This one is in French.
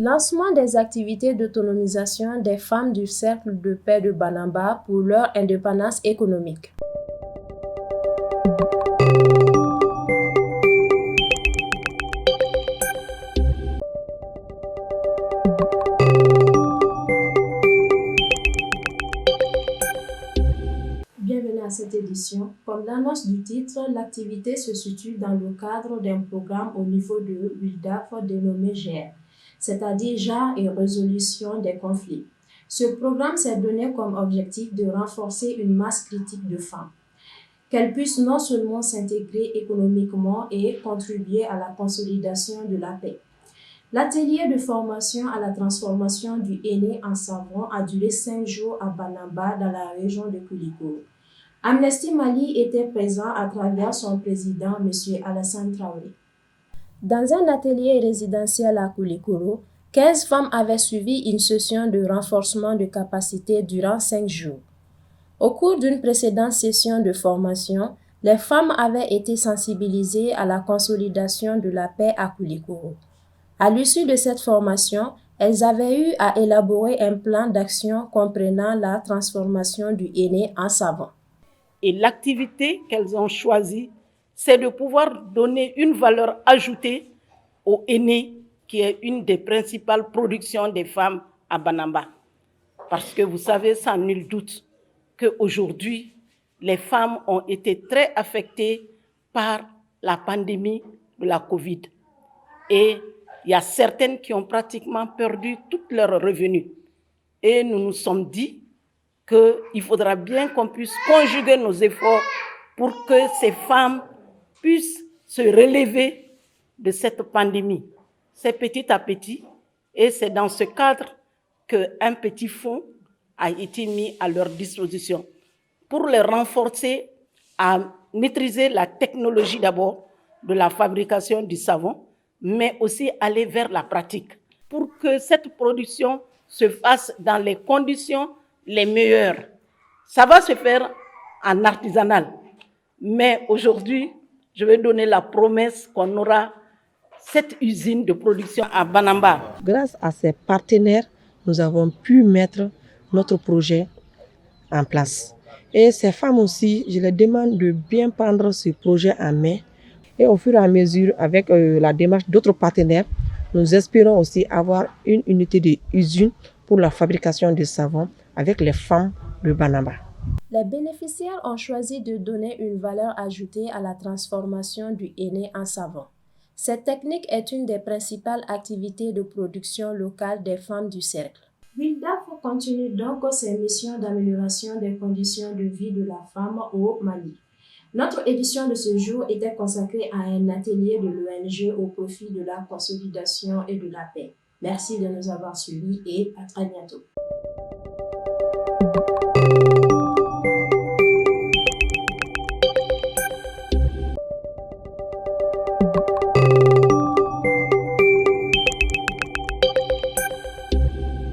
Lancement des activités d'autonomisation des femmes du Cercle de paix de Banamba pour leur indépendance économique. Bienvenue à cette édition. Comme l'annonce du titre, l'activité se situe dans le cadre d'un programme au niveau de WILDAF dénommé GER, c'est-à-dire Genre et résolution des conflits. Ce programme s'est donné comme objectif de renforcer une masse critique de femmes, qu'elles puissent non seulement s'intégrer économiquement et contribuer à la consolidation de la paix. L'atelier de formation à la transformation du henné en savon a duré 5 jours à Banamba dans la région de Koulikoro. Amnesty Mali était présent à travers son président, M. Alassane Traoré. Dans un atelier résidentiel à Koulikoro, 15 femmes avaient suivi une session de renforcement de capacité durant 5 jours. Au cours d'une précédente session de formation, les femmes avaient été sensibilisées à la consolidation de la paix à Koulikoro. À l'issue de cette formation, elles avaient eu à élaborer un plan d'action comprenant la transformation du henné en savon. Et l'activité qu'elles ont choisie, c'est de pouvoir donner une valeur ajoutée au henné, qui est une des principales productions des femmes à Banamba. Parce que vous savez sans nul doute qu'aujourd'hui, les femmes ont été très affectées par la pandémie de la Covid. Et il y a certaines qui ont pratiquement perdu tous leurs revenus. Et nous nous sommes dit qu'il faudra bien qu'on puisse conjuguer nos efforts pour que ces femmes puissent se relever de cette pandémie. C'est petit à petit, et c'est dans ce cadre qu'un petit fonds a été mis à leur disposition pour les renforcer à maîtriser la technologie d'abord de la fabrication du savon, mais aussi aller vers la pratique pour que cette production se fasse dans les conditions les meilleures. Ça va se faire en artisanal, mais aujourd'hui, je vais donner la promesse qu'on aura cette usine de production à Banamba. Grâce à ces partenaires, nous avons pu mettre notre projet en place. Et ces femmes aussi, je les demande de bien prendre ce projet en main. Et au fur et à mesure, avec la démarche d'autres partenaires, nous espérons aussi avoir une unité d'usine pour la fabrication de savon avec les femmes de Banamba. Les bénéficiaires ont choisi de donner une valeur ajoutée à la transformation du henné en savon. Cette technique est une des principales activités de production locale des femmes du cercle. WILDAF continue donc ses missions d'amélioration des conditions de vie de la femme au Mali. Notre édition de ce jour était consacrée à un atelier de l'ONG au profit de la consolidation et de la paix. Merci de nous avoir suivis et à très bientôt.